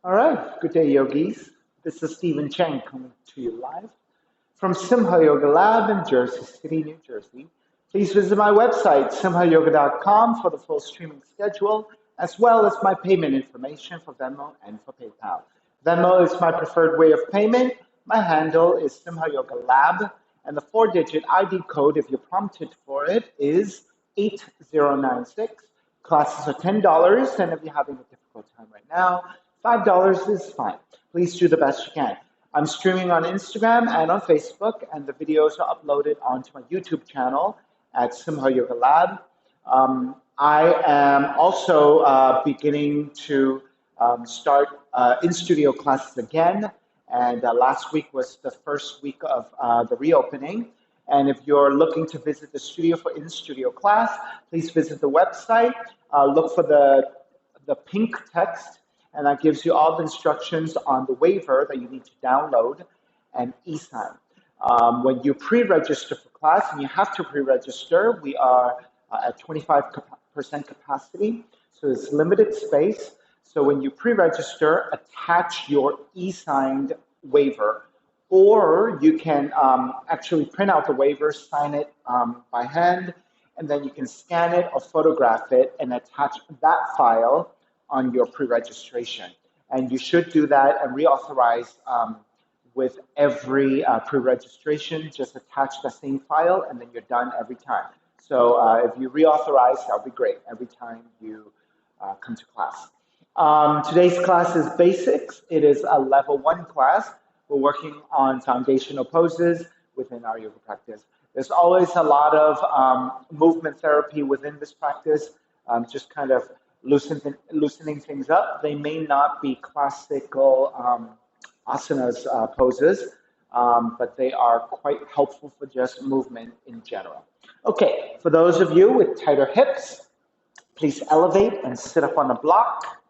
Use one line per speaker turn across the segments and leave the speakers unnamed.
All right, good day, yogis. This is Stephen Cheng coming to you live from Simha Yoga Lab in Jersey City, New Jersey. Please visit my website, simhayoga.com, for the full streaming schedule, as well as my payment information for Venmo and for PayPal. Venmo is my preferred way of payment. My handle is Simha Yoga Lab, and the four-digit ID code, if you're prompted for it, is 8096. Classes are $10, and if you're having a difficult time right now, $5 is fine. Please do the best you can. I'm streaming on Instagram and on Facebook, and the videos are uploaded onto my YouTube channel at Simha Yoga Lab. I am also beginning to start in-studio classes again, and last week was the first week of the reopening. And if you're looking to visit the studio for in-studio class, please visit the website. Look for the pink text, and that gives you all the instructions on the waiver that you need to download and e-sign. When you pre-register for class, and you have to pre-register, we are at 25% capacity, so it's limited space. So when you pre-register, attach your e-signed waiver, or you can actually print out the waiver, sign it by hand, and then you can scan it or photograph it and attach that file on your pre-registration. And you should do that and reauthorize with every pre-registration. Just attach the same file and then you're done every time. So if you reauthorize, that'll be great every time you come to class. Today's class is basics. It is a level 1 class. We're working on foundational poses within our yoga practice. There's always a lot of movement therapy within this practice, just kind of loosening things up. They may not be classical asanas poses, but they are quite helpful for just movement in general. Okay, for those of you with tighter hips, please elevate and sit up on a block.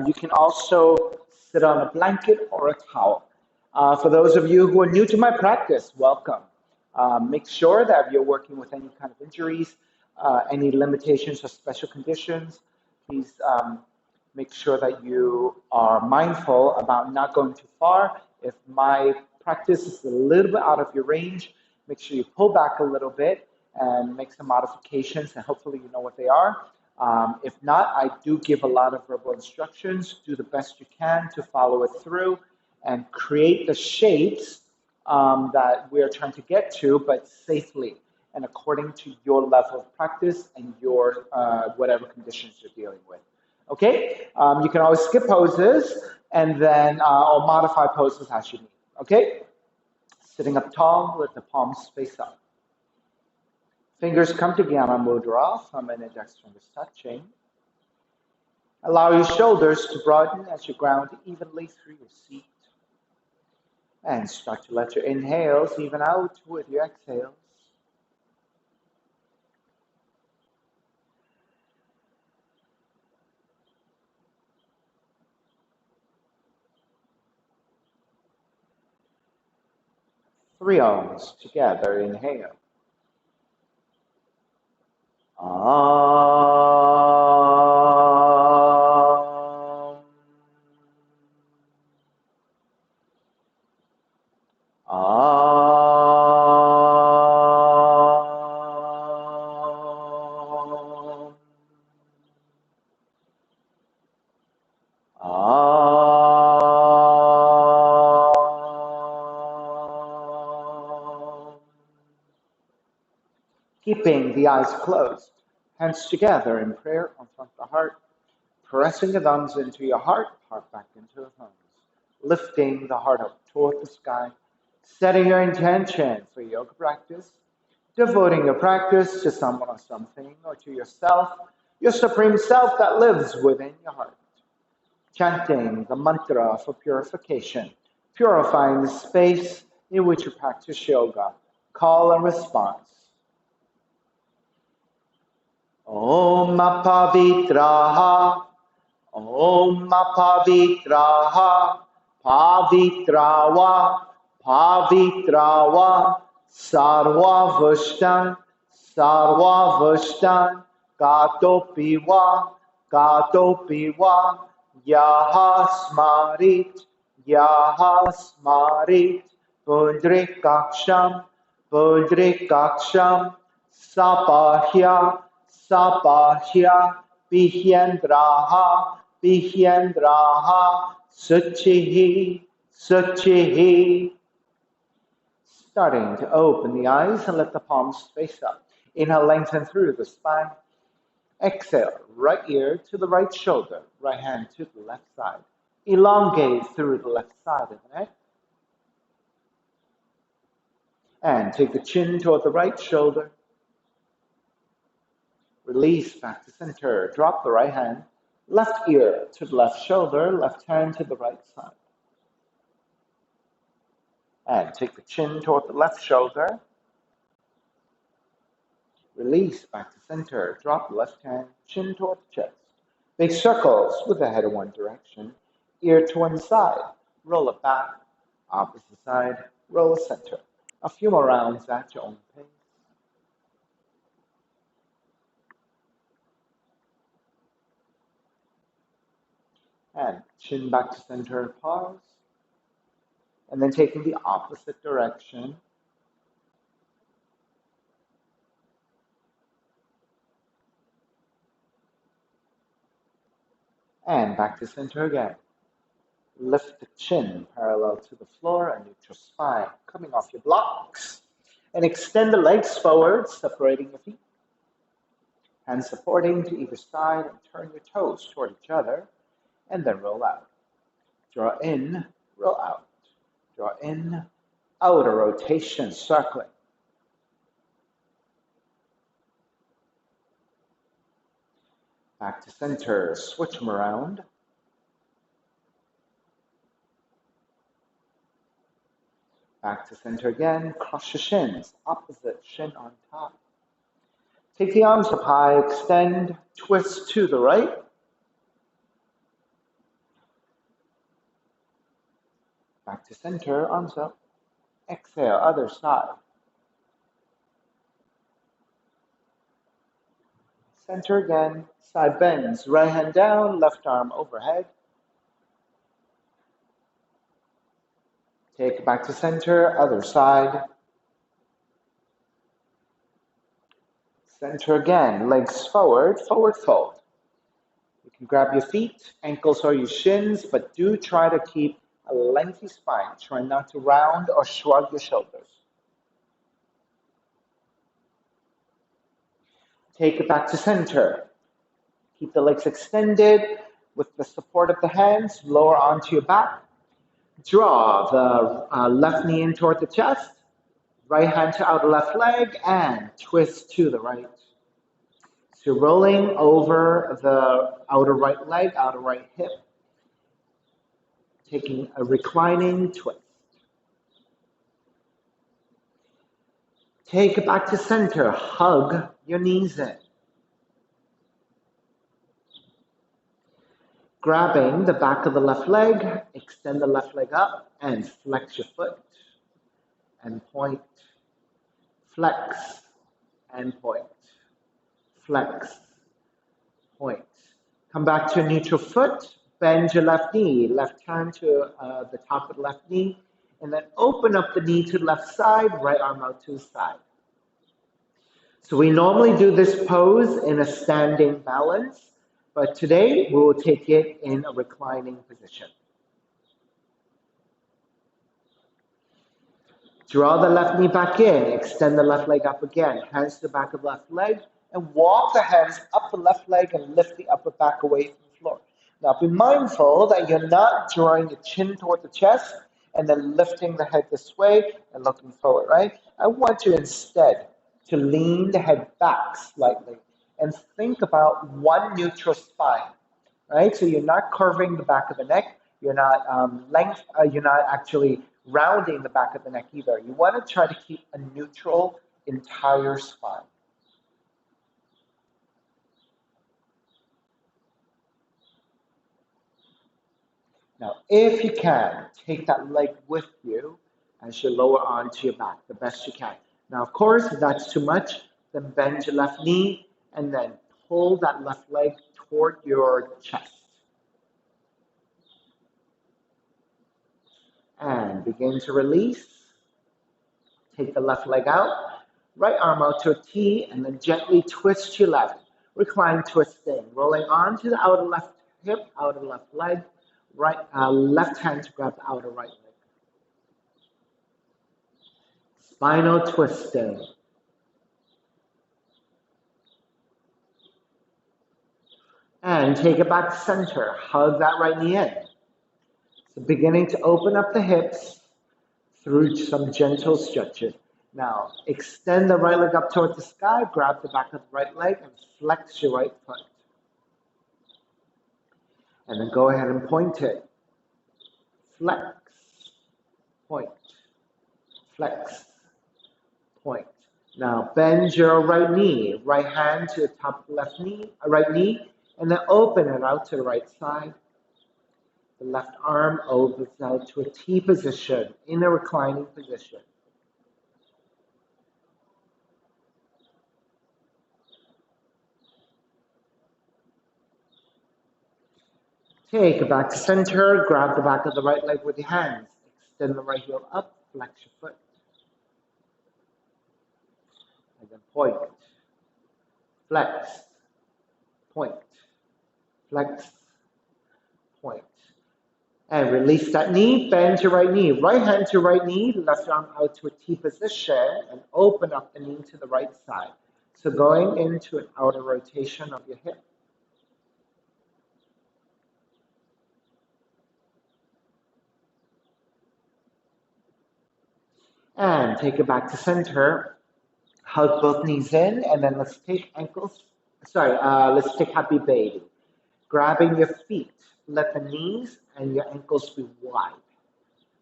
You can also sit on a blanket or a towel. For those of you who are new to my practice, welcome. Make sure that if you're working with any kind of injuries, any limitations or special conditions, please make sure that you are mindful about not going too far. If my practice is a little bit out of your range, make sure you pull back a little bit and make some modifications, and hopefully you know what they are. If not, I do give a lot of verbal instructions. Do the best you can to follow it through and create the shapes that we are trying to get to, but safely and according to your level of practice and your whatever conditions you're dealing with. Okay? You can always skip poses and then or modify poses as you need. Okay? Sitting up tall, let the palms face up. Fingers come to Gyana Mudra, thumb and index fingers touching. Allow your shoulders to broaden as you ground evenly through your seat. And start to let your inhales even out with your exhales. Three Oms together, inhale. Keeping the eyes closed, hands together in prayer on front of the heart, pressing the thumbs into your heart, heart back into the thumbs, lifting the heart up toward the sky, setting your intention for yoga practice, devoting your practice to someone or something, or to yourself, your supreme self that lives within your heart. Chanting the mantra for purification, purifying the space in which you practice yoga. Call and response. Om Pavitraha, Om Pavitraha, Pavitrawa, Pavitrawa, Sarva Vushtan, Sarva Vushtan, Gato Piwa, Yaha Smarit, Yaha Smarit, Pundrikaksham, Pundrikaksham, Sapahya, Sapahya, Pihyendraha, Pihyendraha, Suchihi, Suchihi. Starting to open the eyes and let the palms face up. Inhale, lengthen through the spine. Exhale, right ear to the right shoulder, right hand to the left side. Elongate through the left side of the neck. And take the chin toward the right shoulder. Release back to center. Drop the right hand. Left ear to the left shoulder, left hand to the right side. And take the chin toward the left shoulder. Release back to center. Drop the left hand, chin toward the chest. Make circles with the head in one direction. Ear to one side. Roll it back. Opposite side. Roll it center. A few more rounds at your own pace. And chin back to center. Pause. And then taking the opposite direction. And back to center again. Lift the chin parallel to the floor and neutral spine, coming off your blocks. And extend the legs forward, separating your feet. Hands supporting to either side and turn your toes toward each other. And then roll out. Draw in, roll out. Draw in, outer rotation, circling. Back to center, switch them around. Back to center again, cross your shins, opposite shin on top. Take the arms up high, extend, twist to the right. Back to center, arms up. Exhale, other side. Center again, side bends, right hand down, left arm overhead. Take it back to center, other side. Center again, legs forward, forward fold. You can grab your feet, ankles or your shins, but do try to keep a lengthy spine. Try not to round or shrug your shoulders. Take it back to center. Keep the legs extended with the support of the hands, lower onto your back. Draw the left knee in toward the chest, right hand to outer left leg, and twist to the right. So rolling over the outer right leg, outer right hip, taking a reclining twist. Take it back to center, hug your knees in. Grabbing the back of the left leg, extend the left leg up and flex your foot and point. Flex and point. Flex, point. Come back to a neutral foot, bend your left knee, left hand to the top of the left knee, and then open up the knee to the left side, right arm out to the side. So we normally do this pose in a standing balance, but today we will take it in a reclining position. Draw the left knee back in, extend the left leg up again, hands to the back of the left leg, and walk the hands up the left leg and lift the upper back away from the floor. Now be mindful that you're not drawing the chin toward the chest and then lifting the head this way and looking forward, right? I want you instead to lean the head back slightly and think about one neutral spine, right? So you're not curving the back of the neck, you're not you're not actually rounding the back of the neck either. You want to try to keep a neutral entire spine. Now, if you can, take that leg with you as you lower onto your back, the best you can. Now, of course, if that's too much, then bend your left knee and then pull that left leg toward your chest. And begin to release. Take the left leg out, right arm out to a T, and then gently twist your left. Recline twisting, rolling onto the outer left hip, outer left leg, left hand to grab the outer right leg. Spinal twisting. And take it back to center. Hug that right knee in. So beginning to open up the hips through some gentle stretches. Now, extend the right leg up towards the sky, grab the back of the right leg, and flex your right foot. And then go ahead and point it. Flex, point, flex, point. Now, bend your right knee, right hand to the top of the left knee, right knee, and then open it out to the right side. The left arm opens out to a T position, in a reclining position. Take it back to center, grab the back of the right leg with your hands. Extend the right heel up, flex your foot. And then point, flex, point, flex, point. And release that knee, bend your right knee. Right hand to right knee, left arm out to a T position, and open up the knee to the right side. So going into an outer rotation of your hip. And take it back to center. Hug both knees in, and then let's take let's take happy baby. Grabbing your feet, let the knees and your ankles be wide,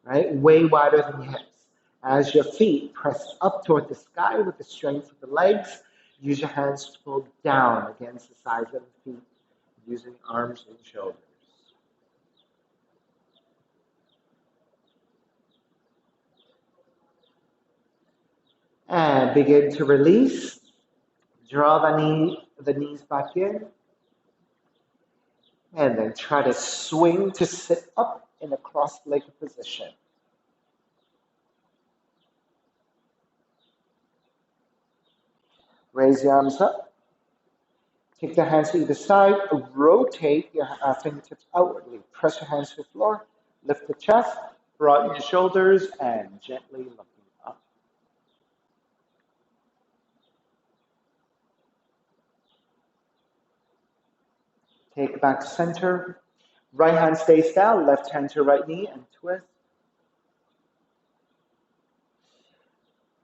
right? Way wider than your hips. As your feet press up toward the sky with the strength of the legs, use your hands to pull down against the sides of the feet, using arms and shoulders. And begin to release. Draw the knees back in. And then try to swing to sit up in a cross-legged position. Raise your arms up. Take the hands to either side. Rotate your fingertips outwardly. Press your hands to the floor. Lift the chest. Broaden your shoulders and gently looking up. Take it back to center. Right hand stays down, left hand to right knee and twist.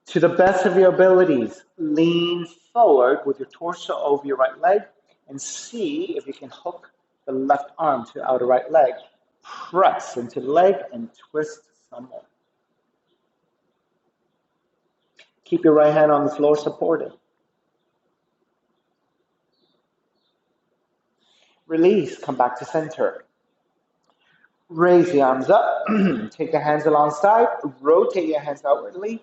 To the best of your abilities, lean forward with your torso over your right leg and see if you can hook the left arm to the outer right leg. Press into the leg and twist some more. Keep your right hand on the floor supported. Release, come back to center. Raise the arms up, take the hands alongside, rotate your hands outwardly,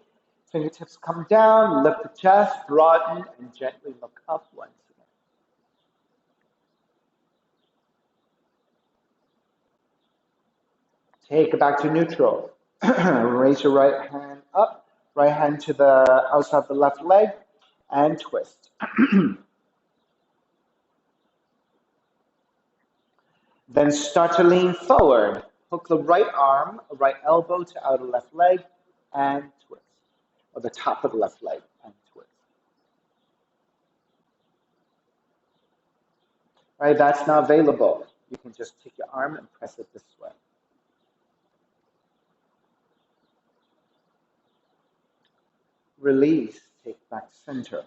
fingertips come down, lift the chest, broaden, and gently look up once again. Take it back to neutral. Raise your right hand up, right hand to the outside of the left leg, and twist. Then start to lean forward. Hook the right arm, right elbow to outer left leg, and twist. Or the top of the left leg, and twist. Right, that's not available. You can just take your arm and press it this way. Release, take back to center.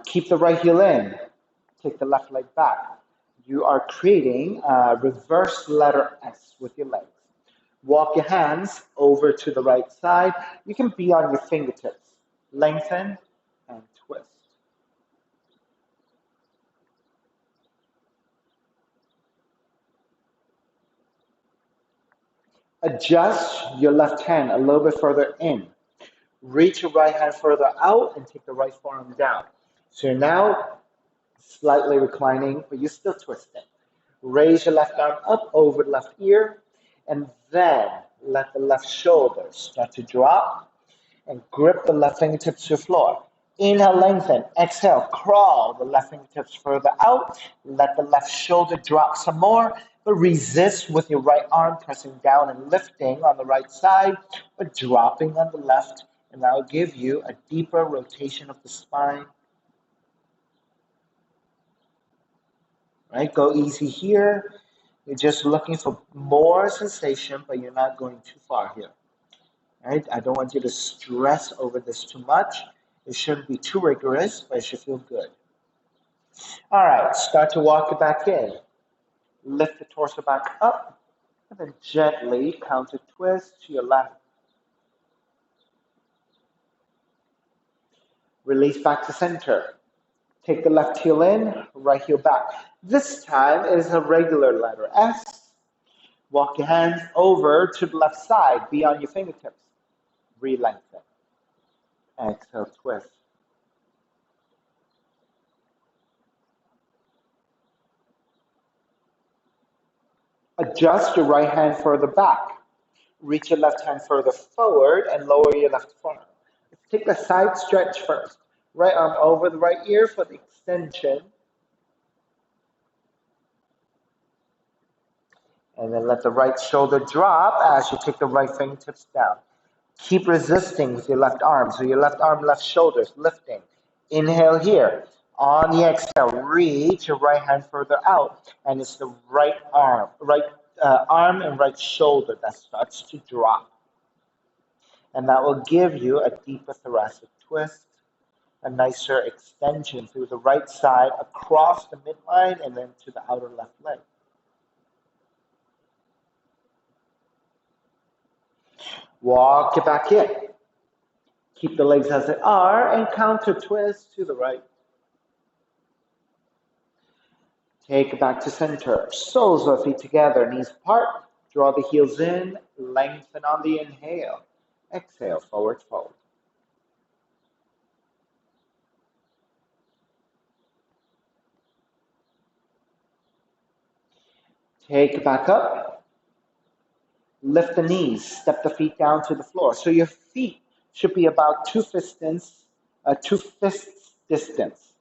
Keep the right heel in. Take the left leg back. You are creating a reverse letter S with your legs. Walk your hands over to the right side. You can be on your fingertips. Lengthen and twist. Adjust your left hand a little bit further in. Reach your right hand further out and take the right forearm down. So you're now slightly reclining, but you're still twisting. Raise your left arm up over the left ear, and then let the left shoulder start to drop and grip the left fingertips to the floor. Inhale, lengthen. Exhale, crawl the left fingertips further out. Let the left shoulder drop some more, but resist with your right arm pressing down and lifting on the right side, but dropping on the left. And that will give you a deeper rotation of the spine. Right? Go easy here. You're just looking for more sensation, but you're not going too far here. Right? I don't want you to stress over this too much. It shouldn't be too rigorous, but it should feel good. All right, start to walk it back in. Lift the torso back up, and then gently counter twist to your left. Release back to center. Take the left heel in, right heel back. This time it is a regular letter S. Walk your hands over to the left side, beyond your fingertips. Re-lengthen. Exhale, twist. Adjust your right hand further back. Reach your left hand further forward and lower your left forearm. Take a side stretch first. Right arm over the right ear for the extension. And then let the right shoulder drop as you take the right fingertips down. Keep resisting with your left arm. So your left arm, left shoulders lifting. Inhale here. On the exhale, reach your right hand further out. And it's the right arm, arm and right shoulder that starts to drop. And that will give you a deeper thoracic twist, a nicer extension through the right side, across the midline, and then to the outer left leg. Walk it back in. Keep the legs as they are, and counter twist to the right. Take it back to center. Soles of feet together, knees apart. Draw the heels in, lengthen on the inhale. Exhale, forward fold. Take it back up. Lift the knees, step the feet down to the floor. So your feet should be about two fists distance.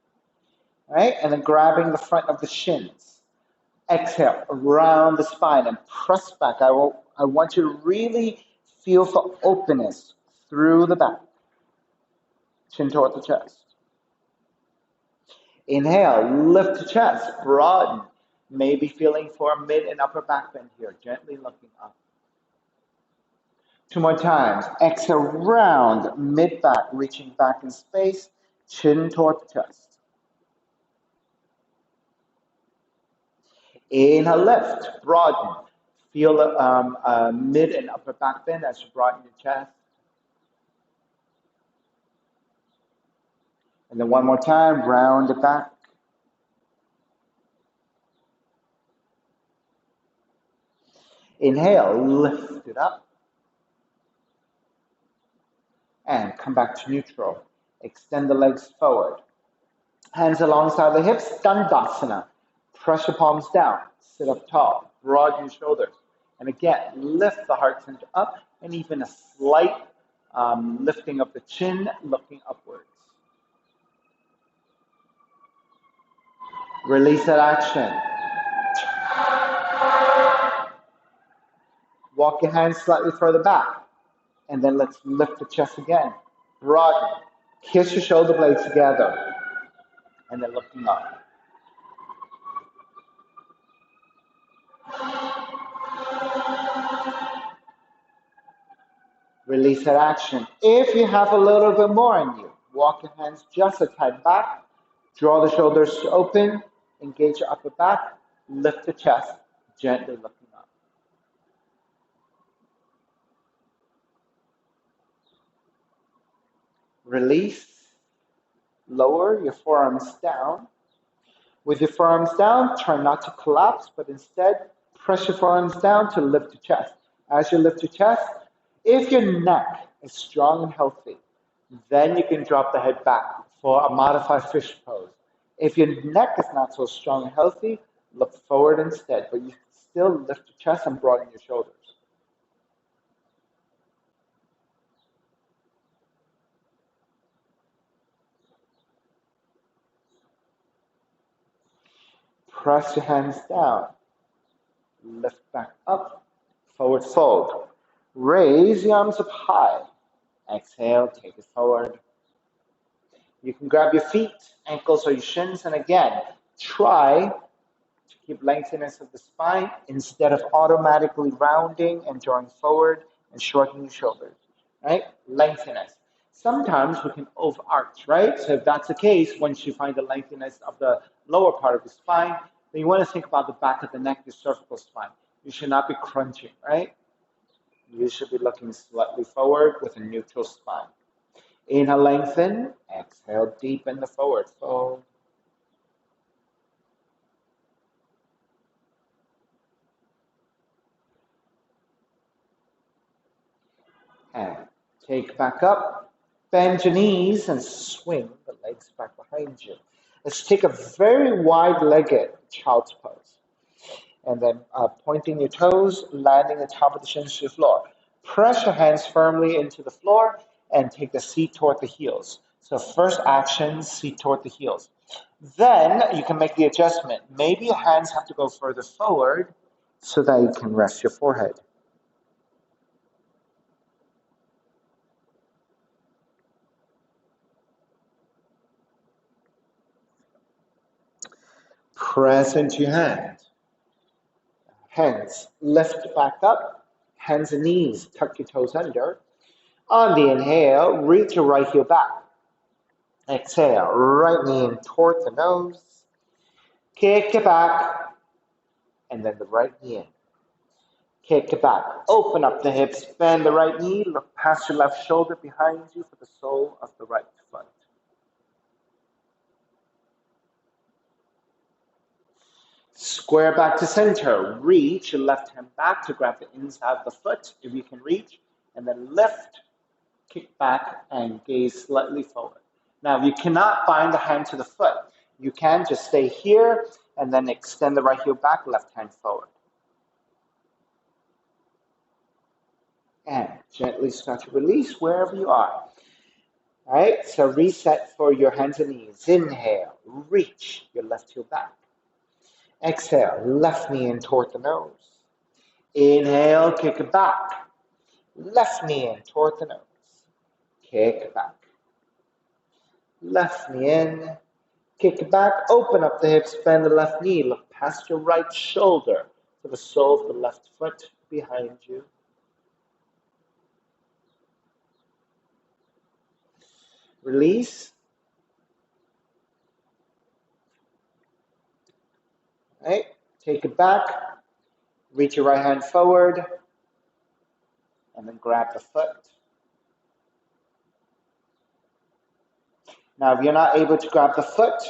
Right? And then grabbing the front of the shins. Exhale, around the spine and press back. I want you to really feel for openness through the back. Chin toward the chest. Inhale, lift the chest, broaden. Maybe feeling for a mid and upper back bend here, gently looking up. Two more times. Exhale, round, mid back, reaching back in space, chin toward the chest. Inhale, lift, broaden. Feel a mid and upper back bend as you broaden your chest. And then one more time, round it back. Inhale, lift it up. And come back to neutral. Extend the legs forward. Hands alongside the hips, Dandasana. Press your palms down. Sit up tall. Broaden your shoulders. And again, lift the heart center up, and even a slight lifting of the chin, looking upwards. Release that action. Walk your hands slightly further back. And then let's lift the chest again. Broaden. Kiss your shoulder blades together. And then looking up. Release that action. If you have a little bit more in you, walk your hands just a tad back. Draw the shoulders open. Engage your upper back. Lift the chest. Gently looking up. Release. Lower your forearms down. With your forearms down, try not to collapse, but instead press your forearms down to lift your chest. As you lift your chest, if your neck is strong and healthy, then you can drop the head back for a modified fish pose. If your neck is not so strong and healthy, look forward instead, but you can still lift your chest and broaden your shoulders. Press your hands down. Lift back up. Forward fold. Raise the arms up high. Exhale, take it forward. You can grab your feet, ankles, or your shins, and again, try to keep lengthiness of the spine instead of automatically rounding and drawing forward and shortening your shoulders, right? Lengthiness. Sometimes we can overarch, right? So if that's the case, once you find the lengthiness of the lower part of the spine, then you want to think about the back of the neck, the cervical spine. You should not be crunching, right? You should be looking slightly forward with a neutral spine. Inhale, lengthen. Exhale, deepen the forward fold. And take back up. Bend your knees and swing the legs back behind you. Let's take a very wide-legged child's pose. And then pointing your toes, landing the top of the shins to the floor. Press your hands firmly into the floor and take the seat toward the heels. So first action, seat toward the heels. Then you can make the adjustment. Maybe your hands have to go further forward so that you can rest your forehead. Press into your hand. Hands lift back up. Hands and knees, tuck your toes under. On the inhale, reach your right heel back. Exhale, right knee in toward the nose. Kick it back. And then the right knee in. Kick it back. Open up the hips, bend the right knee, look past your left shoulder behind you for the sole of the right foot. Square back to center. Reach your left hand back to grab the inside of the foot if you can reach. And then lift, kick back, and gaze slightly forward. Now, if you cannot bind the hand to the foot, you can just stay here and then extend the right heel back, left hand forward. And gently start to release wherever you are. All right, so reset for your hands and knees. Inhale, reach your left heel back. Exhale, left knee in toward the nose. Inhale, kick it back. Left knee in toward the nose. Kick it back. Left knee in. Kick it back. Open up the hips, bend the left knee. Look past your right shoulder to the sole of the left foot behind you. Release. All right, take it back. Reach your right hand forward. And then grab the foot. Now, if you're not able to grab the foot,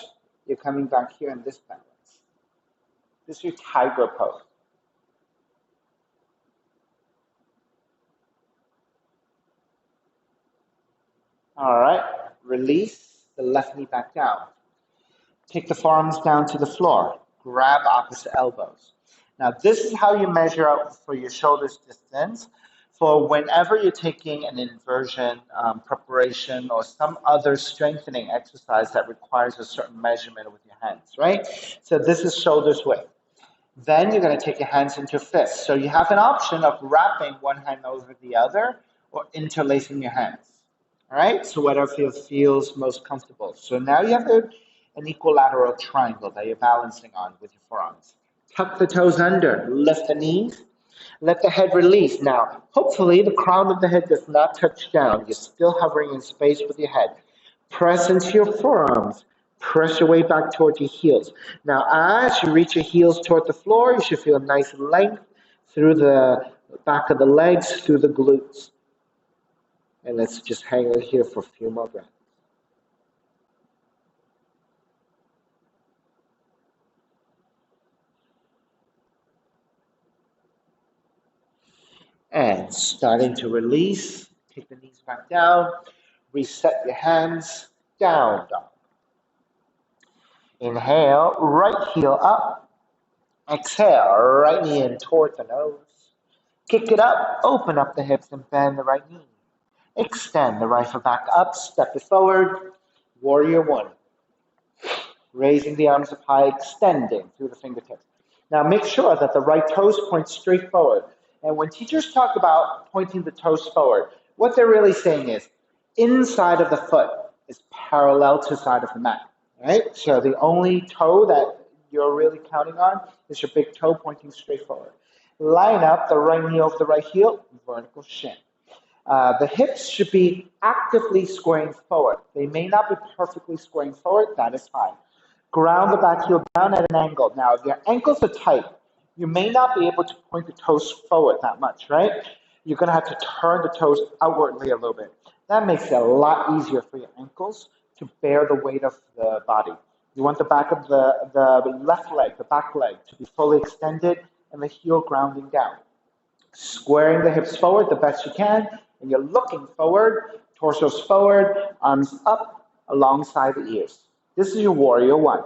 you're coming back here in this balance. This is your tiger pose. All right, release the left knee back down. Take the forearms down to the floor. Grab opposite elbows. Now, this is how you measure out for your shoulders distance for whenever you're taking an inversion preparation or some other strengthening exercise that requires a certain measurement with your hands, right? So this is shoulders width. Then you're going to take your hands into fists. So you have an option of wrapping one hand over the other or interlacing your hands. All right, so whatever feels most comfortable. So now you have an equilateral triangle that you're balancing on with your forearms. Tuck the toes under, lift the knees, let the head release. Now, hopefully the crown of the head does not touch down. You're still hovering in space with your head. Press into your forearms. Press your way back towards your heels. Now, as you reach your heels toward the floor, you should feel a nice length through the back of the legs, through the glutes. And let's just hang out here for a few more breaths. And starting to release, take the knees back down, reset your hands, down dog. Inhale, right heel up. Exhale, right knee in toward the nose. Kick it up, open up the hips and bend the right knee. Extend the right foot back up, step it forward, warrior one. Raising the arms up high, extending through the fingertips. Now make sure that the right toes point straight forward. And when teachers talk about pointing the toes forward, what they're really saying is inside of the foot is parallel to the side of the mat. Right? So the only toe that you're really counting on is your big toe pointing straight forward. Line up the right knee over the right heel, vertical shin. The hips should be actively squaring forward. They may not be perfectly squaring forward, that is fine. Ground the back heel down at an angle. Now, if your ankles are tight, you may not be able to point the toes forward that much, right? You're going to have to turn the toes outwardly a little bit. That makes it a lot easier for your ankles to bear the weight of the body. You want the back of the left leg, the back leg, to be fully extended and the heel grounding down. Squaring the hips forward the best you can, and you're looking forward, torso's forward, arms up alongside the ears. This is your warrior one.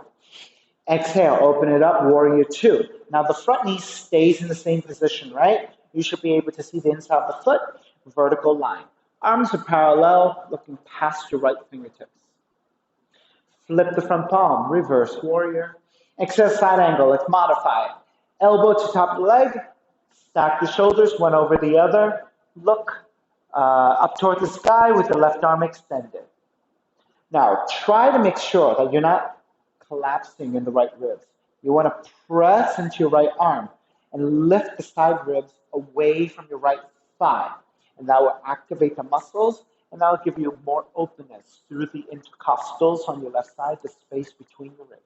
Exhale, open it up, warrior two. Now the front knee stays in the same position, right? You should be able to see the inside of the foot, vertical line. Arms are parallel, looking past your right fingertips. Flip the front palm, reverse warrior. Exhale, side angle, let's modify it. Elbow to top of the leg, stack the shoulders one over the other. Look up toward the sky with the left arm extended. Now, try to make sure that you're not collapsing in the right ribs. You want to press into your right arm and lift the side ribs away from your right thigh. And that will activate the muscles, and that will give you more openness through the intercostals on your left side, the space between the ribs.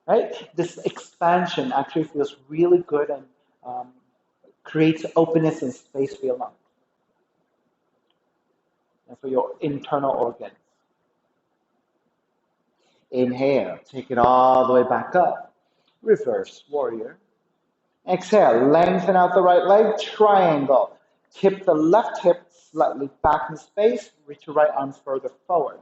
Right? This expansion actually feels really good and creates openness and space for your lungs and for your internal organs. Inhale, take it all the way back up. Reverse warrior. Exhale, lengthen out the right leg, triangle. Tip the left hip slightly back in space, reach your right arm further forward.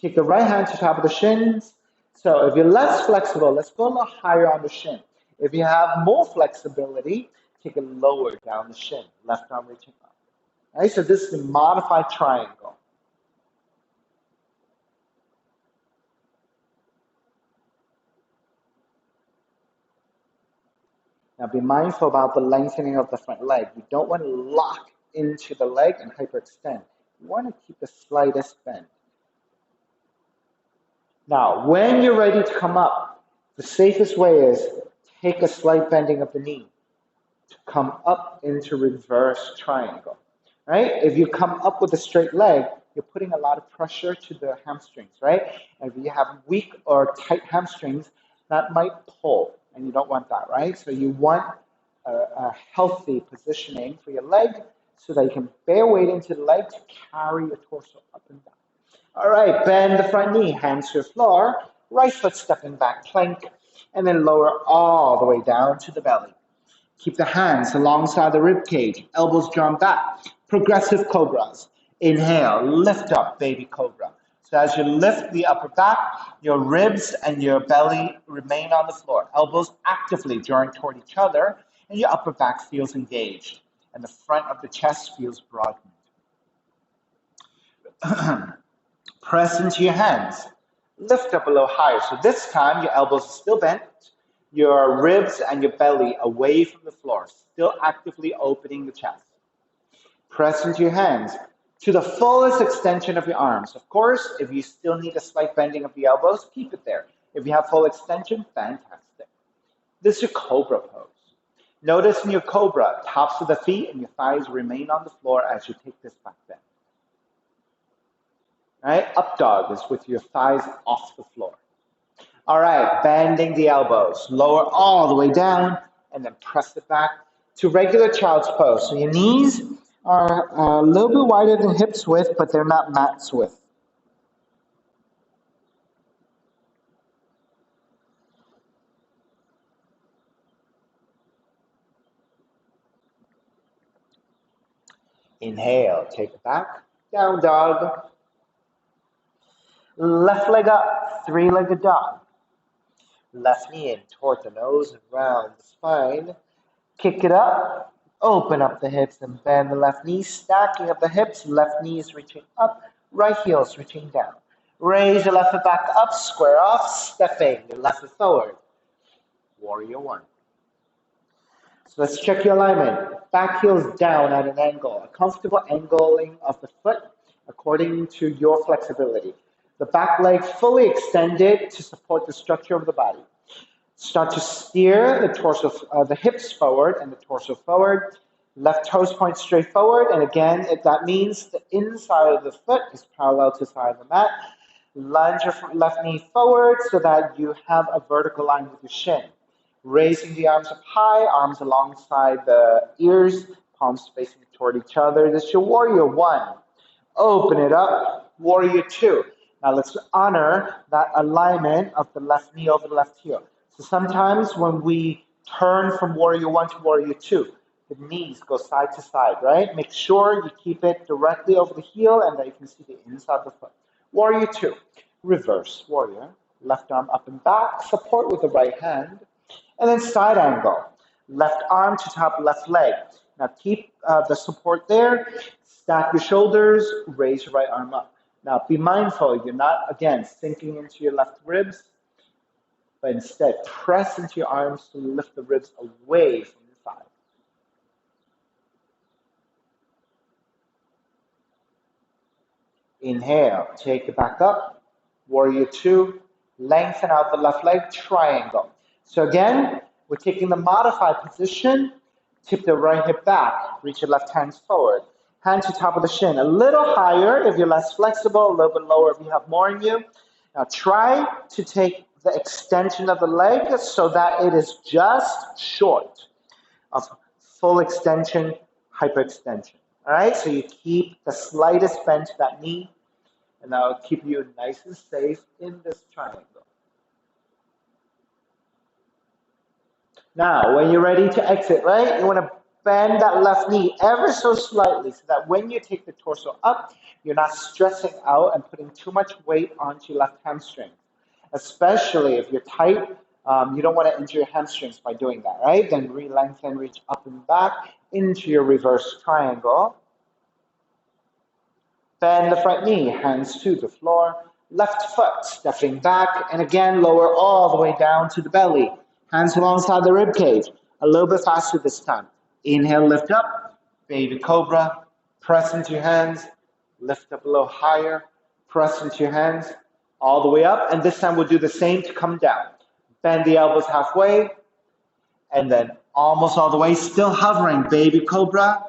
Take the right hand to top of the shins. So if you're less flexible, let's go a little higher on the shin. If you have more flexibility, take it lower down the shin, left arm reaching up. All right, so this is a modified triangle. Now be mindful about the lengthening of the front leg. You don't want to lock into the leg and hyperextend. You want to keep the slightest bend. Now, when you're ready to come up, the safest way is take a slight bending of the knee to come up into reverse triangle. Right? If you come up with a straight leg, you're putting a lot of pressure to the hamstrings, right? And if you have weak or tight hamstrings, that might pull, and you don't want that, right? So you want a healthy positioning for your leg so that you can bear weight into the leg to carry your torso up and down. All right, bend the front knee, hands to the floor, right foot stepping back, plank, and then lower all the way down to the belly. Keep the hands alongside the rib cage, elbows drawn back. Progressive cobras. Inhale, lift up, baby cobra. So as you lift the upper back, your ribs and your belly remain on the floor. Elbows actively drawing toward each other, and your upper back feels engaged, and the front of the chest feels broadened. Press into your hands. Lift up a little higher. So this time, your elbows are still bent, your ribs and your belly away from the floor, still actively opening the chest. Press into your hands to the fullest extension of your arms. Of course, if you still need a slight bending of the elbows, keep it there. If you have full extension, fantastic. This is your Cobra pose. Notice in your Cobra, tops of the feet and your thighs remain on the floor as you take this back bend. All right, up dog is with your thighs off the floor. All right, bending the elbows, lower all the way down, and then press it back to regular child's pose. So your knees are a little bit wider than hips width, but they're not mat's width. Inhale, take it back, down dog. Left leg up, three-legged dog. Left knee in toward the nose and round the spine. Kick it up, open up the hips and bend the left knee, stacking up the hips, left knee is reaching up, right heel is reaching down. Raise your left foot back up, square off, stepping your left foot forward. Warrior one. So let's check your alignment. Back heels down at an angle, a comfortable angling of the foot according to your flexibility. The back leg fully extended to support the structure of the body. Start to steer the torso, the hips forward and the torso forward. Left toes point straight forward, and again, if that means the inside of the foot is parallel to the side of the mat. Lunge your left knee forward so that you have a vertical line with your shin. Raising the arms up high, arms alongside the ears, palms facing toward each other. This is your warrior one. Open it up, warrior two. Now let's honor that alignment of the left knee over the left heel. So sometimes when we turn from warrior one to warrior two, the knees go side to side, right? Make sure you keep it directly over the heel and that you can see the inside of the foot. Warrior two, reverse warrior. Left arm up and back, support with the right hand. And then side angle, left arm to top left leg. Now keep the support there, stack your shoulders, raise your right arm up. Now be mindful, you're not, again, sinking into your left ribs, but instead press into your arms to lift the ribs away from your thigh. Inhale, take it back up, warrior two, lengthen out the left leg, triangle. So again, we're taking the modified position, tip the right hip back, reach your left hands forward. Hand to top of the shin, a little higher if you're less flexible, a little bit lower if you have more in you. Now try to take the extension of the leg so that it is just short of full extension, hyperextension. All right, so you keep the slightest bend to that knee, and that will keep you nice and safe in this triangle. Now, when you're ready to exit, right, you want to bend that left knee ever so slightly so that when you take the torso up, you're not stressing out and putting too much weight onto your left hamstring. Especially if you're tight, you don't want to injure your hamstrings by doing that, right? Then re-lengthen, reach up and back into your reverse triangle. Bend the front knee, hands to the floor. Left foot stepping back, and again, lower all the way down to the belly. Hands alongside the rib cage. A little bit faster this time. Inhale, lift up. Baby cobra. Press into your hands. Lift up a little higher. Press into your hands. All the way up. And this time we'll do the same to come down. Bend the elbows halfway. And then almost all the way. Still hovering. Baby cobra.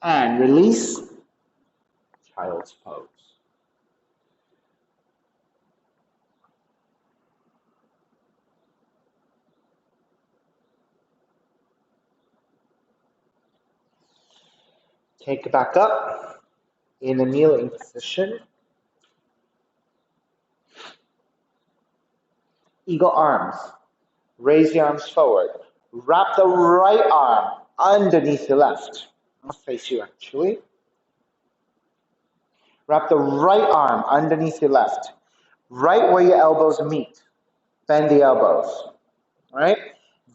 And release. Child's pose. Take it back up in a kneeling position. Eagle arms. Raise the arms forward. Wrap the right arm underneath your left. I'll face you actually. Wrap the right arm underneath your left. Right where your elbows meet. Bend the elbows. All right?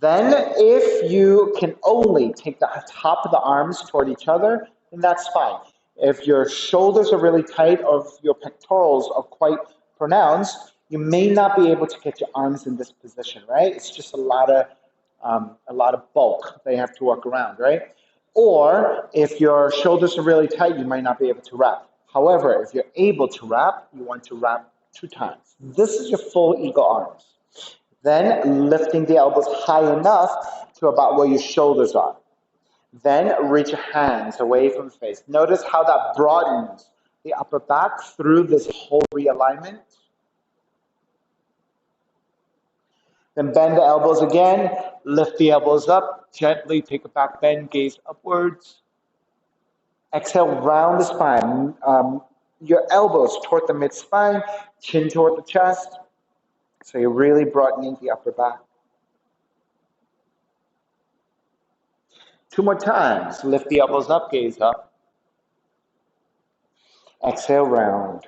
Then if you can only take the top of the arms toward each other, then that's fine. If your shoulders are really tight or if your pectorals are quite pronounced, you may not be able to get your arms in this position, right? It's just a lot of bulk they have to work around, right? Or if your shoulders are really tight, you might not be able to wrap. However, if you're able to wrap, you want to wrap 2 times. This is your full eagle arms. Then lifting the elbows high enough to about where your shoulders are. Then reach your hands away from the face. Notice how that broadens the upper back through this whole realignment. Then bend the elbows again. Lift the elbows up. Gently take a back bend. Gaze upwards. Exhale, round the spine. Your elbows toward the mid-spine. Chin toward the chest. So you're really broadening the upper back. 2 more times. Lift the elbows up, gaze up. Exhale, round.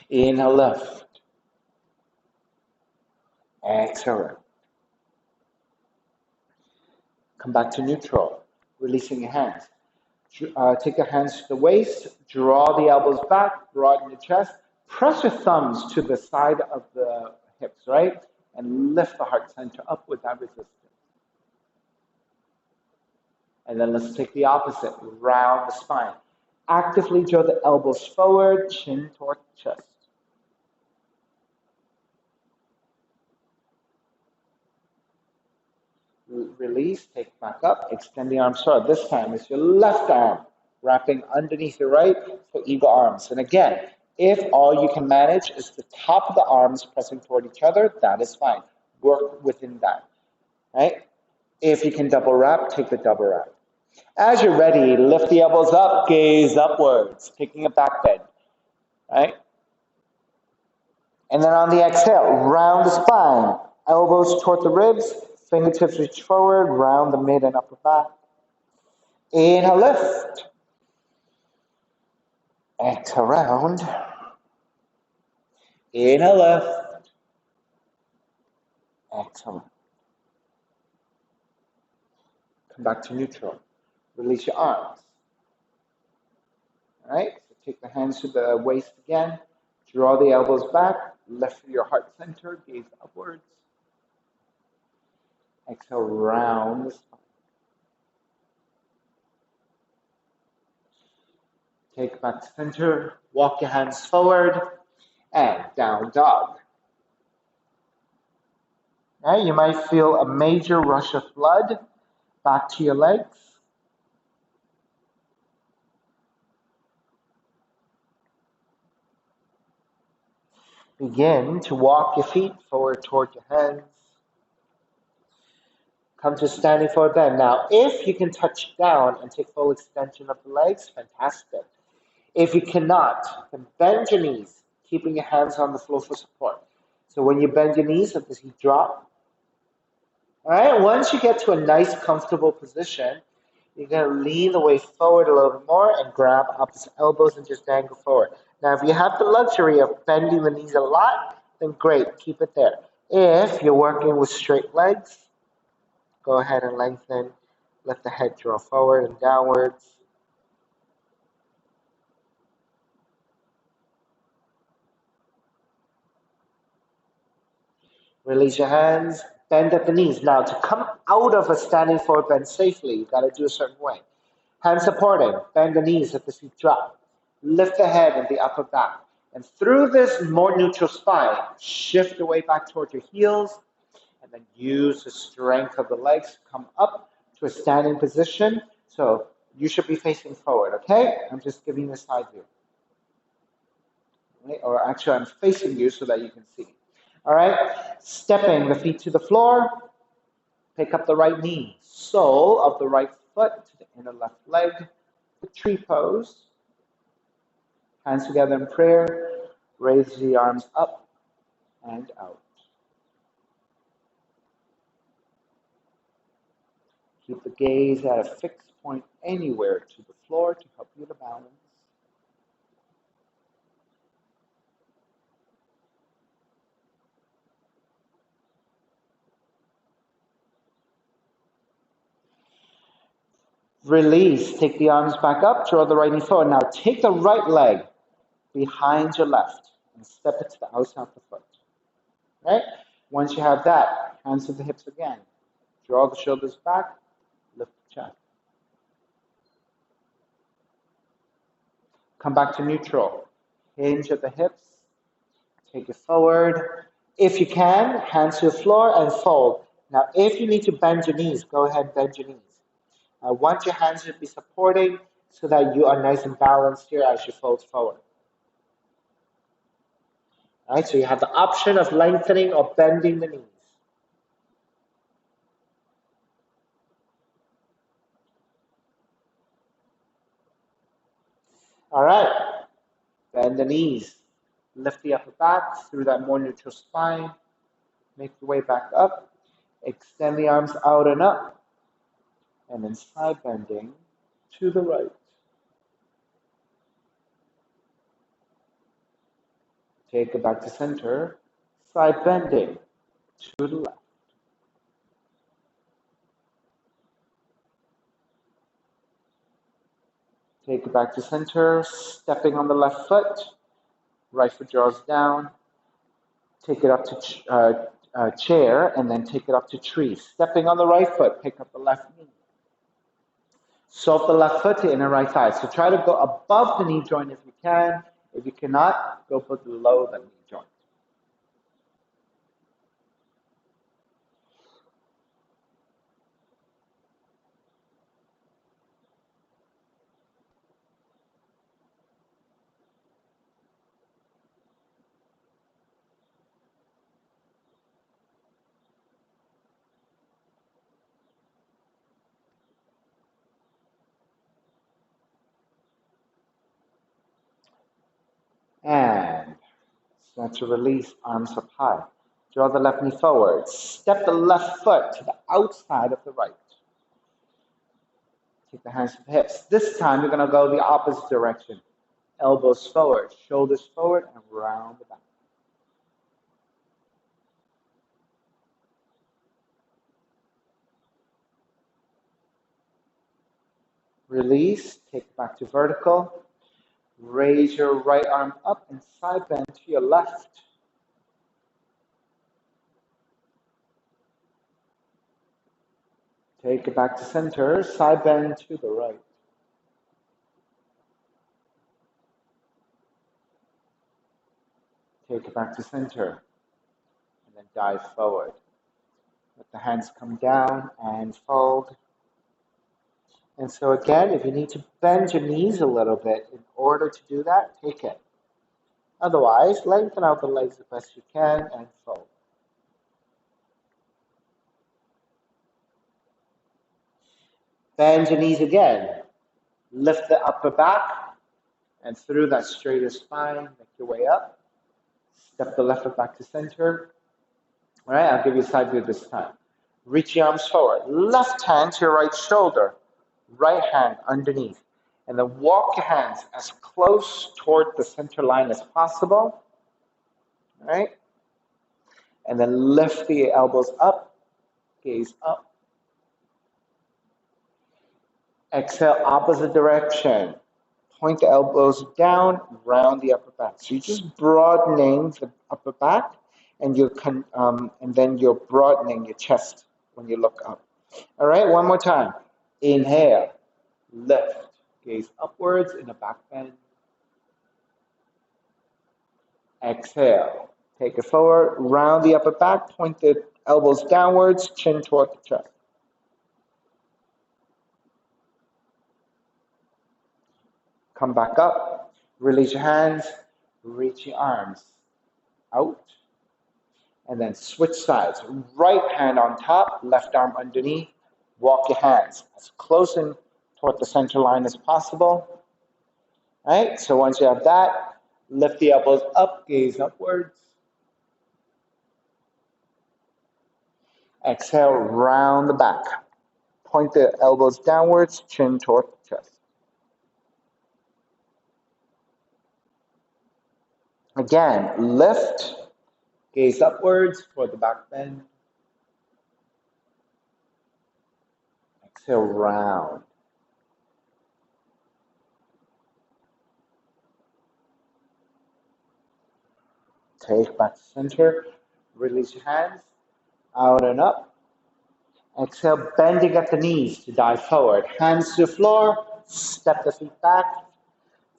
Inhale, left. Exhale, round. Come back to neutral, releasing your hands. Take the hands to the waist, draw the elbows back, broaden your chest, press your thumbs to the side of the hips, right? And lift the heart center up with that resistance. And then let's take the opposite, round the spine. Actively draw the elbows forward, chin toward chest. Release, take back up, extend the arms forward. This time it's your left arm wrapping underneath your right for eagle arms. And again, if all you can manage is the top of the arms pressing toward each other, that is fine. Work within that, right? If you can double wrap, take the double wrap. As you're ready, lift the elbows up, gaze upwards, taking a back bend, right? And then on the exhale, round the spine, elbows toward the ribs, fingertips reach forward, round the mid and upper back. Inhale, lift. Exhale, round. Inhale, lift. Exhale. Come back to neutral. Release your arms. All right, so take the hands to the waist again. Draw the elbows back. Lift your heart center. Gaze upwards. Exhale, round the spine. Take back to center. Walk your hands forward. And down dog. Right, you might feel a major rush of blood back to your legs. Begin to walk your feet forward toward your hands. Come to standing forward bend. Now, if you can touch down and take full extension of the legs, fantastic. If you cannot, then bend your knees, keeping your hands on the floor for support. So when you bend your knees, let the feet drop. All right, once you get to a nice, comfortable position, you're going to lean the weight forward a little bit more and grab opposite elbows and just dangle forward. Now, if you have the luxury of bending the knees a lot, then great, keep it there. If you're working with straight legs, go ahead and lengthen. Let the head draw forward and downwards. Release your hands, bend at the knees. Now, to come out of a standing forward bend safely, you got to do a certain way. Hands supporting, bend the knees, let the feet drop. Lift the head and the upper back. And through this more neutral spine, shift the weight back toward your heels, and then use the strength of the legs to come up to a standing position. So you should be facing forward, okay? I'm just giving you a side view. Right? Or actually, I'm facing you so that you can see. All right, stepping the feet to the floor, pick up the right knee, sole of the right foot to the inner left leg, the tree pose, hands together in prayer, raise the arms up and out. Keep the gaze at a fixed point anywhere to the floor to help you to balance. Release, take the arms back up, draw the right knee forward. Now take the right leg behind your left and step it to the outside of the foot. Right? Once you have that, hands to the hips again. Draw the shoulders back, lift the chest. Come back to neutral. Hinge at the hips, take it forward. If you can, hands to the floor and fold. Now, if you need to bend your knees, go ahead and bend your knees. I want your hands to be supporting so that you are nice and balanced here as you fold forward. All right, so you have the option of lengthening or bending the knees. All right, bend the knees. Lift the upper back through that more neutral spine. Make your way back up. Extend the arms out and up. And then side bending to the right. Take it back to center. Side bending to the left. Take it back to center, stepping on the left foot. Right foot draws down. Take it up to chair, and then take it up to tree. Stepping on the right foot, pick up the left knee. Soft the left foot to inner right thigh. So try to go above the knee joint if you can. If you cannot, go below the knee joint. And start to release, arms up high. Draw the left knee forward. Step the left foot to the outside of the right. Take the hands to the hips. This time you're going to go the opposite direction. Elbows forward, shoulders forward, and round the back. Release, take it back to vertical. Raise your right arm up and side bend to your left. Take it back to center, side bend to the right. Take it back to center, and then dive forward. Let the hands come down and fold. And so again, if you need to bend your knees a little bit in order to do that, take it. Otherwise, lengthen out the legs as best you can and fold. Bend your knees again. Lift the upper back and through that straighter spine, make your way up. Step the left foot back to center. All right, I'll give you a side view this time. Reach your arms forward. Left hand to your right shoulder. Right hand underneath. And then walk your hands as close toward the center line as possible. All right? And then lift the elbows up. Gaze up. Exhale, opposite direction. Point the elbows down, round the upper back. So you're just broadening the upper back, and then you're broadening your chest when you look up. All right, one more time. Inhale, lift, gaze upwards in a back bend. Exhale, take it forward, round the upper back, point the elbows downwards, chin toward the chest. Come back up, release your hands, reach your arms out, and then switch sides. Right hand on top, left arm underneath. Walk your hands as close in toward the center line as possible. All right, so once you have that, lift the elbows up, gaze upwards. Exhale, round the back. Point the elbows downwards, chin toward the chest. Again, lift, gaze upwards for the back bend. Exhale, round. Take back to center. Release your hands. Out and up. Exhale, bending at the knees to dive forward. Hands to the floor. Step the feet back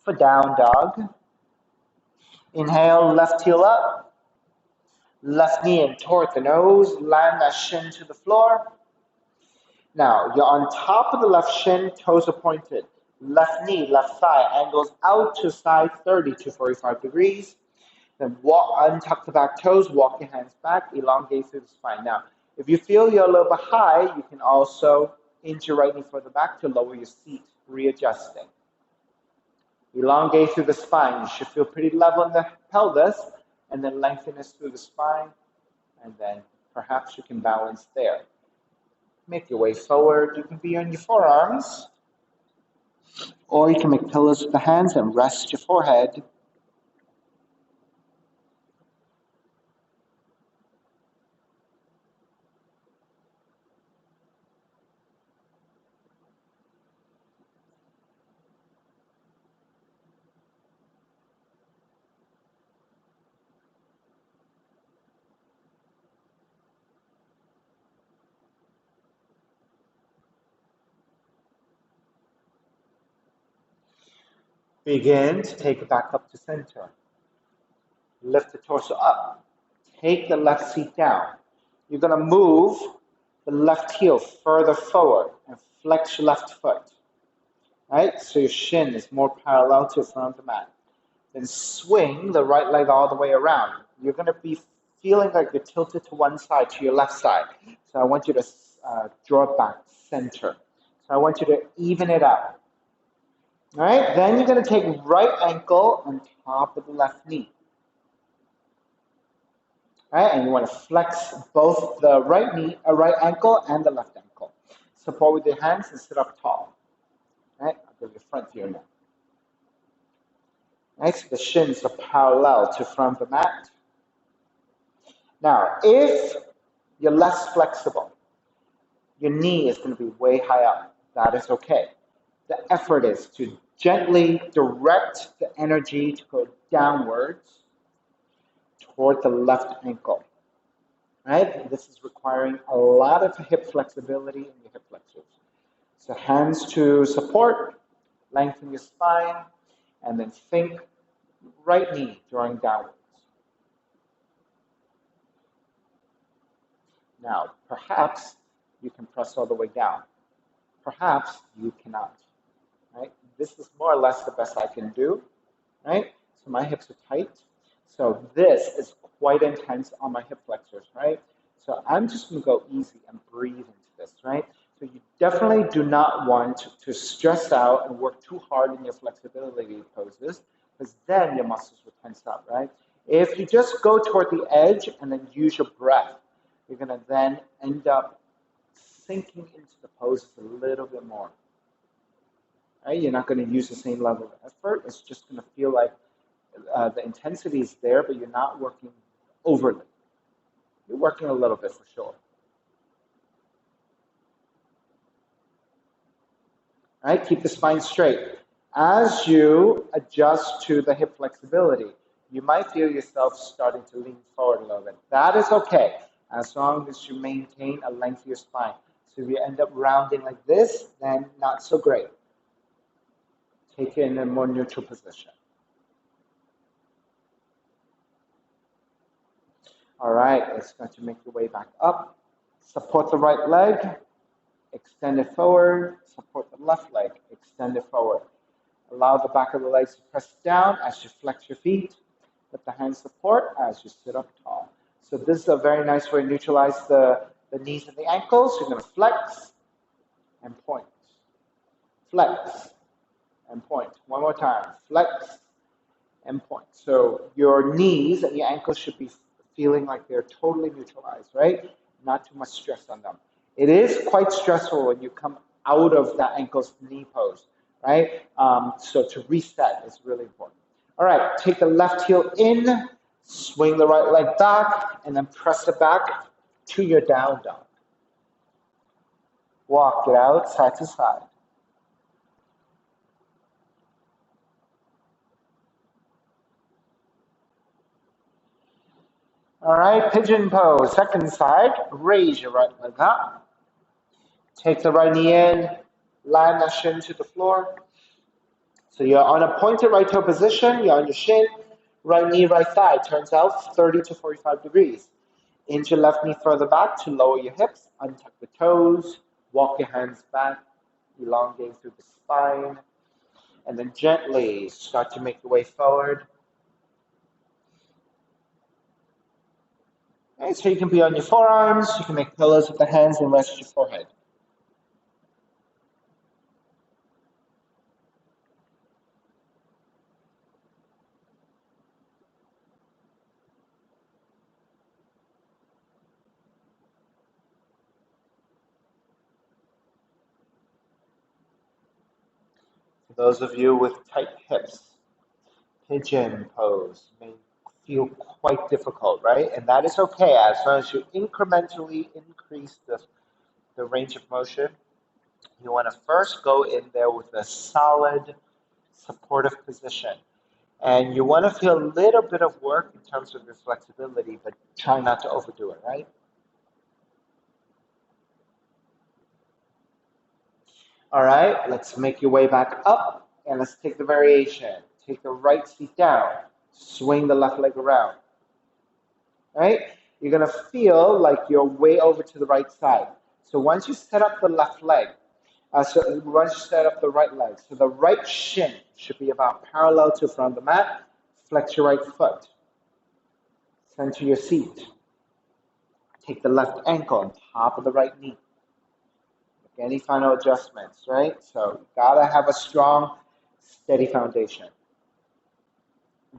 for down dog. Inhale, left heel up. Left knee in toward the nose. Land that shin to the floor. Now, you're on top of the left shin, toes are pointed. Left knee, left thigh angles out to side 30 to 45 degrees. Then untuck the back toes, walk your hands back, elongate through the spine. Now, if you feel you're a little bit high, you can also inch your right knee further back to lower your seat, readjusting. Elongate through the spine. You should feel pretty level in the pelvis, and then lengthen this through the spine, and then perhaps you can balance there. Make your way forward. You can be on your forearms, or you can make pillows with the hands and rest your forehead. Begin to take it back up to center. Lift the torso up. Take the left seat down. You're going to move the left heel further forward and flex your left foot. Right? So your shin is more parallel to the front of the mat. Then swing the right leg all the way around. You're going to be feeling like you're tilted to one side, to your left side. So I want you to draw it back center. So I want you to even it out. All right? Then you're going to take right ankle on top of the left knee. Right? And you want to flex both the right ankle and the left ankle. Support with your hands and sit up tall. Right? I'll go to your front here now. Right? So the shins are parallel to front of the mat. Now, if you're less flexible, your knee is going to be way high up. That is okay. The effort is to gently direct the energy to go downwards toward the left ankle. Right? This is requiring a lot of hip flexibility in your hip flexors. So hands to support, lengthen your spine, and then think right knee drawing downwards. Now, perhaps you can press all the way down. Perhaps you cannot. Right? This is more or less the best I can do. Right? So my hips are tight. So this is quite intense on my hip flexors, right? So I'm just going to go easy and breathe into this, right? So you definitely do not want to stress out and work too hard in your flexibility poses, because then your muscles will tense up, right? If you just go toward the edge and then use your breath, you're going to then end up sinking into the poses a little bit more. Right? You're not going to use the same level of effort. It's just going to feel like the intensity is there, but you're not working overly. You're working a little bit for sure. All right, keep the spine straight. As you adjust to the hip flexibility, you might feel yourself starting to lean forward a little bit. That is okay, as long as you maintain a lengthier spine. So if you end up rounding like this, then not so great. Take it in a more neutral position. All right, let's start to make your way back up. Support the right leg, extend it forward. Support the left leg, extend it forward. Allow the back of the legs to press down as you flex your feet. Let the hands support as you sit up tall. So this is a very nice way to neutralize the knees and the ankles. You're going to flex and point. Flex and point. One more time. Flex and point. So your knees and your ankles should be feeling like they're totally neutralized, right? Not too much stress on them. It is quite stressful when you come out of that ankles knee pose, right? So to reset is really important. All right, take the left heel in, swing the right leg back, and then press it back to your down dog. Walk it out side to side. All right, pigeon pose, second side. Raise your right leg up. Take the right knee in, land that shin to the floor. So you're on a pointed right toe position, you're on your shin, right knee, right thigh turns out 30 to 45 degrees. Inch your left knee further back to lower your hips, untuck the toes, walk your hands back, elongate through the spine, and then gently start to make your way forward. Okay, so you can be on your forearms, you can make pillows with the hands and rest your forehead. For those of you with tight hips, pigeon pose may feel quite difficult, right? And that is okay as long as you incrementally increase the range of motion. You want to first go in there with a solid supportive position. And you want to feel a little bit of work in terms of your flexibility, but try not to overdo it, right? All right, let's make your way back up. And let's take the variation. Take the right feet down. Swing the left leg around. Right? You're going to feel like you're way over to the right side. So once you set up the left leg, once you set up the right leg, so the right shin should be about parallel to the front of the mat. Flex your right foot. Center your seat. Take the left ankle on top of the right knee. Make any final adjustments, right? So you gotta have a strong, steady foundation.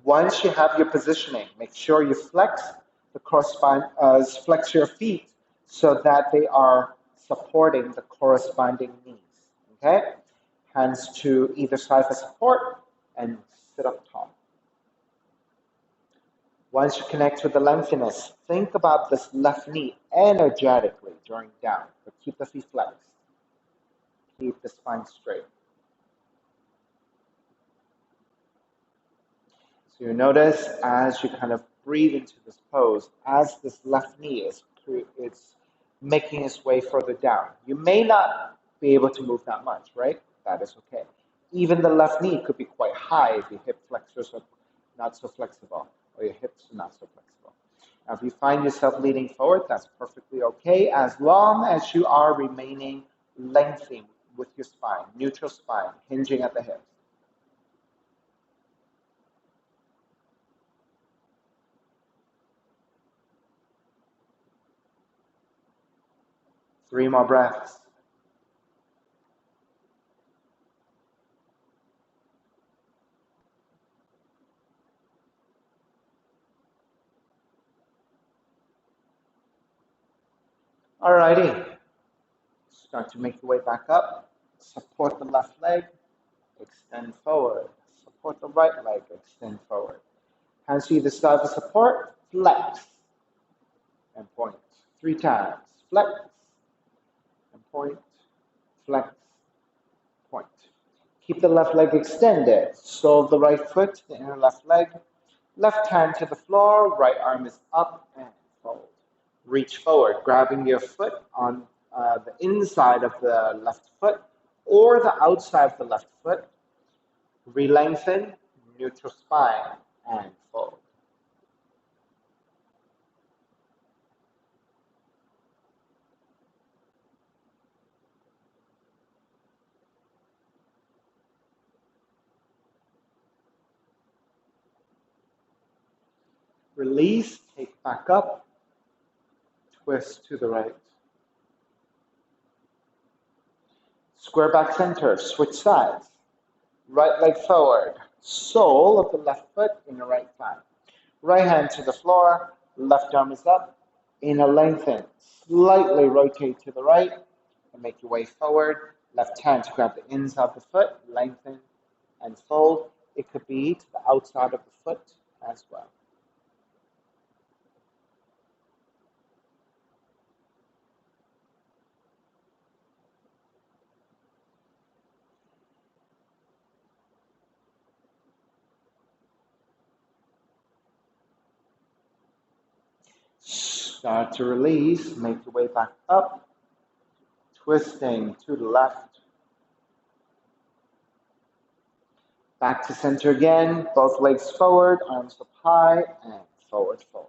Once you have your positioning, make sure you flex flex your feet so that they are supporting the corresponding knees. Okay? Hands to either side for support and sit up tall. Once you connect with the lengthiness, think about this left knee energetically during down, but keep the feet flexed. Keep the spine straight. So you notice as you kind of breathe into this pose, as this left knee is making its way further down. You may not be able to move that much, right? That is okay. Even the left knee could be quite high if your hip flexors are not so flexible, or your hips are not so flexible. Now, if you find yourself leaning forward, that's perfectly okay, as long as you are remaining lengthening with your spine, neutral spine, hinging at the hips. Three more breaths. Alrighty. Start to make your way back up. Support the left leg. Extend forward. Support the right leg. Extend forward. Hands to either side for support. Flex. And point. 3 times. Flex. And point. Flex. Point. Keep the left leg extended. Sole of the right foot, the inner left leg. Left hand to the floor. Right arm is up and fold. Reach forward, grabbing your foot on the inside of the left foot or the outside of the left foot. Re-lengthen, neutral spine, and fold. Release, take back up, twist to the right. Square back center, switch sides. Right leg forward, sole of the left foot, inner right thigh. Right hand to the floor, left arm is up, inner lengthen. Slightly rotate to the right and make your way forward. Left hand to grab the inside of the foot, lengthen and fold. It could be to the outside of the foot as well. Start to release, make your way back up, twisting to the left. Back to center again, both legs forward, arms up high, and forward fold.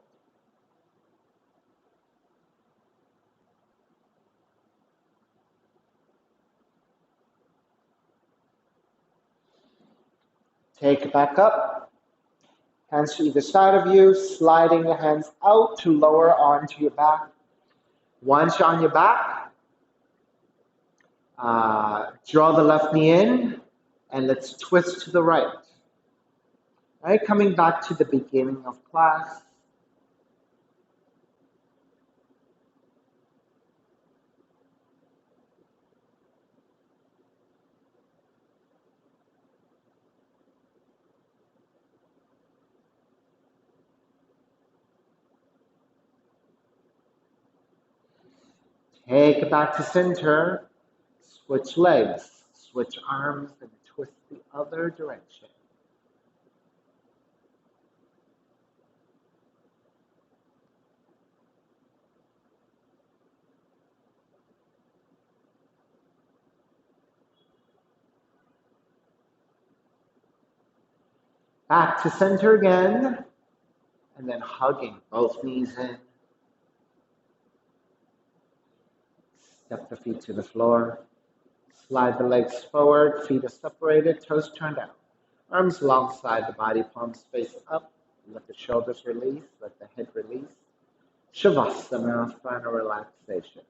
Take it back up, hands to either side of you, sliding the hands out to lower onto your back. Once you're on your back, draw the left knee in, and let's twist to the right. All right, coming back to the beginning of class. Take it back to center, switch legs, switch arms, and twist the other direction. Back to center again, and then hugging both knees in. Step the feet to the floor. Slide the legs forward, feet are separated, toes turned out. Arms alongside the body, palms face up. Let the shoulders release, let the head release. Shavasana, final relaxation.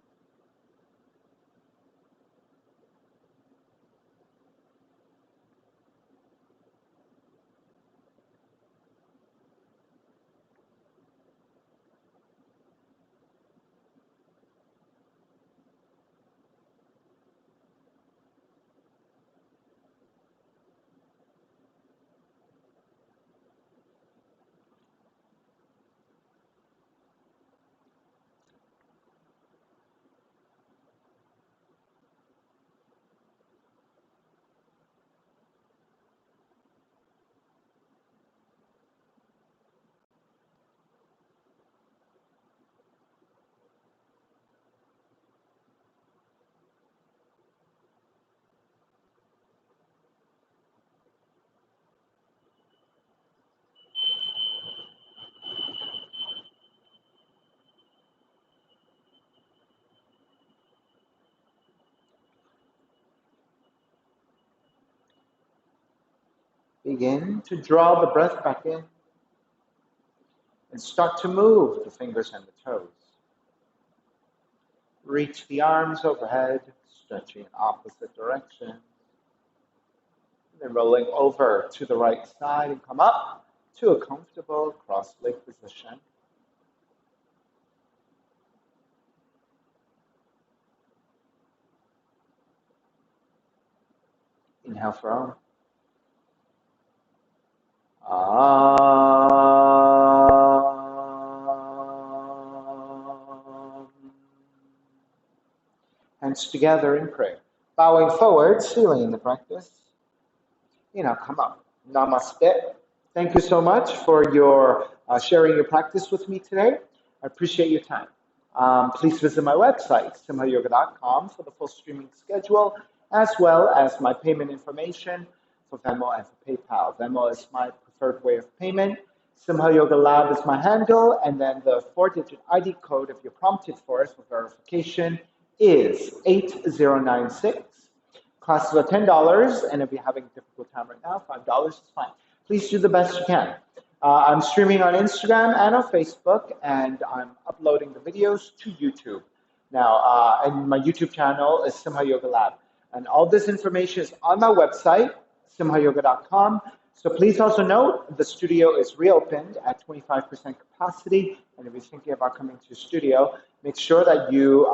Begin to draw the breath back in and start to move the fingers and the toes. Reach the arms overhead, stretching in opposite direction. Then rolling over to the right side and come up to a comfortable cross-leg position. Inhale for Om. Hands together in prayer. Bowing forward, sealing the practice. Come up. Namaste. Thank you so much for your sharing your practice with me today. I appreciate your time. Please visit my website, simhayoga.com, for the full streaming schedule, as well as my payment information for Venmo and for PayPal. Venmo is my preferred way of payment. Simha Yoga Lab is my handle, and then the 4-digit ID code, if you're prompted for it for verification, is 8096. Classes are $10, and if you're having a difficult time right now, $5 is fine. Please do the best you can. I'm streaming on Instagram and on Facebook, and I'm uploading the videos to YouTube. Now, and my YouTube channel is Simha Yoga Lab. And all this information is on my website, simhayoga.com. So please also note, the studio is reopened at 25% capacity. And if you're thinking about coming to the studio, make sure that you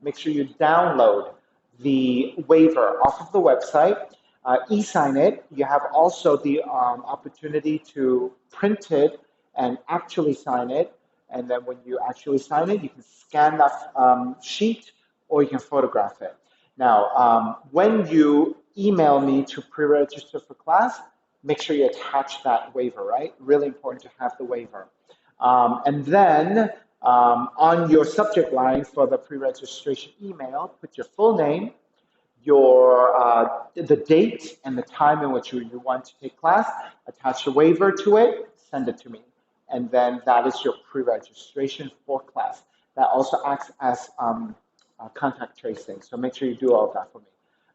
make sure you download the waiver off of the website, e-sign it. You have also the opportunity to print it and actually sign it. And then when you actually sign it, you can scan that sheet or you can photograph it. Now, when you email me to pre-register for class, make sure you attach that waiver, right? Really important to have the waiver. And then on your subject line for the pre-registration email, put your full name, the date and the time in which you want to take class, attach a waiver to it, send it to me. And then that is your pre-registration for class. That also acts as contact tracing. So make sure you do all of that for me.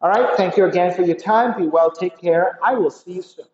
All right, thank you again for your time. Be well, take care. I will see you soon.